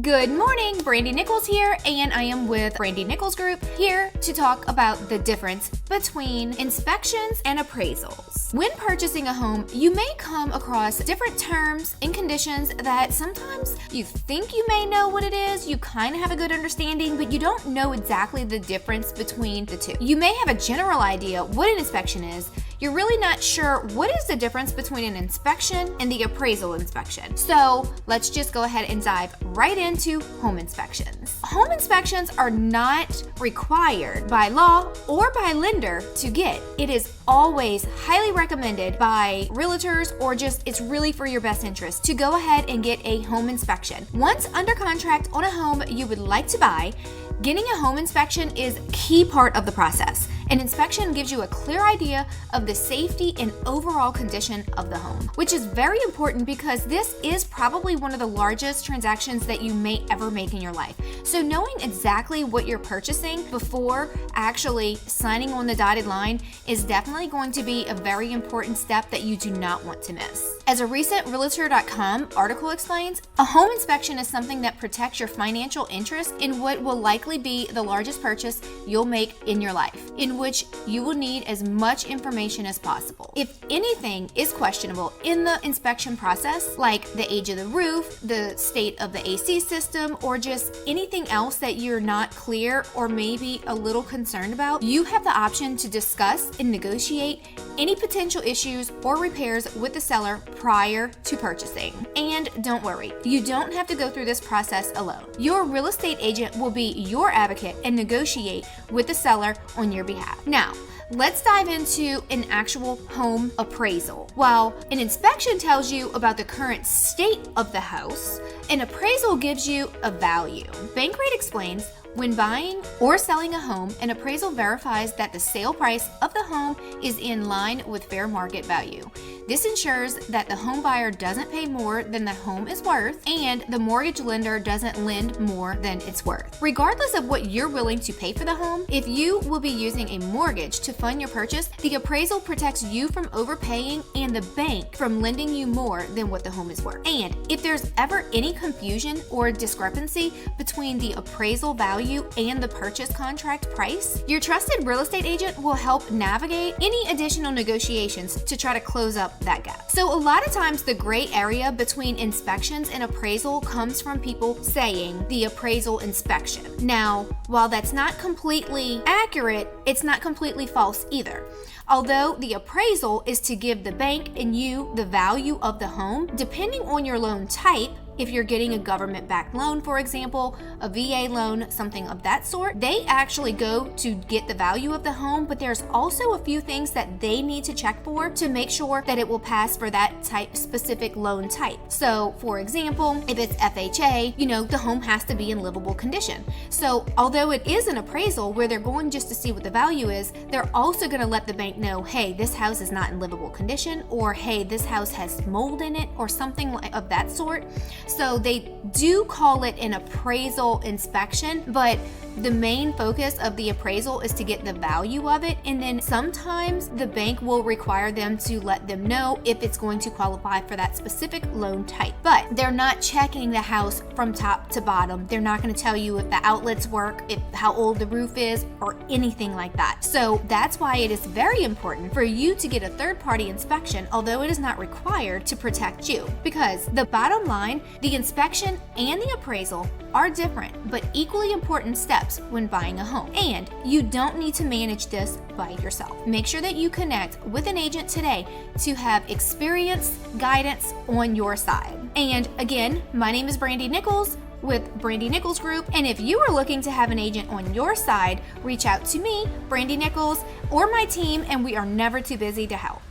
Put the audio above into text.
Good morning, Brandy Nichols here, and I am with Brandy Nichols Group here to talk about the difference between inspections and appraisals. When purchasing a home, you may come across different terms and conditions that sometimes you think you may know what it is, you kind of have a good understanding, but you don't know exactly the difference between the two. You may have a general idea what an inspection is. You're really not sure what is the difference between an inspection and the appraisal inspection. So let's just go ahead and dive right into home inspections. Home inspections are not required by law or by lender to get. It is always highly recommended by realtors or just it's really for your best interest to go ahead and get a home inspection. Once under contract on a home you would like to buy, getting a home inspection is a key part of the process. An inspection gives you a clear idea of the safety and overall condition of the home, which is very important because this is probably one of the largest transactions that you may ever make in your life. So knowing exactly what you're purchasing before actually signing on the dotted line is definitely going to be a very important step that you do not want to miss. As a recent Realtor.com article explains, a home inspection is something that protects your financial interest in what will likely be the largest purchase you'll make in your life, in which you will need as much information as possible. If anything is questionable in the inspection process, like the age of the roof, the state of the AC system, or just anything else that you're not clear or maybe a little concerned about, you have the option to discuss and negotiate any potential issues or repairs with the seller prior to purchasing. And don't worry, you don't have to go through this process alone. Your real estate agent will be your advocate and negotiate with the seller on your behalf. Now, let's dive into an actual home appraisal. While an inspection tells you about the current state of the house, an appraisal gives you a value. Bankrate explains, when buying or selling a home, an appraisal verifies that the sale price of the home is in line with fair market value. This ensures that the home buyer doesn't pay more than the home is worth and the mortgage lender doesn't lend more than it's worth. Regardless of what you're willing to pay for the home, if you will be using a mortgage to fund your purchase, the appraisal protects you from overpaying and the bank from lending you more than what the home is worth. And if there's ever any confusion or discrepancy between the appraisal value and the purchase contract price, your trusted real estate agent will help navigate any additional negotiations to try to close up that gap. So a lot of times the gray area between inspections and appraisal comes from people saying the appraisal inspection. Now, while that's not completely accurate, it's not completely false either. Although the appraisal is to give the bank and you the value of the home, depending on your loan type, if you're getting a government-backed loan, for example, a VA loan, something of that sort, they actually go to get the value of the home, but there's also a few things that they need to check for to make sure that it will pass for that type specific loan type. So, for example, if it's FHA, the home has to be in livable condition. So, although it is an appraisal where they're going just to see what the value is, they're also going to let the bank know, hey, this house is not in livable condition, or hey, this house has mold in it, or something of that sort. So they do call it an appraisal inspection, but the main focus of the appraisal is to get the value of it, and then sometimes the bank will require them to let them know if it's going to qualify for that specific loan type. But they're not checking the house from top to bottom. They're not going to tell you if the outlets work, how old the roof is, or anything like that. So that's why it is very important for you to get a third-party inspection, although it is not required, to protect you. Because the bottom line, the inspection and the appraisal are different but equally important steps when buying a home. And you don't need to manage this by yourself. Make sure that you connect with an agent today to have experience, guidance on your side. And again, my name is Brandy Nichols with Brandy Nichols Group, and if you are looking to have an agent on your side, reach out to me, Brandy Nichols, or my team, and we are never too busy to help.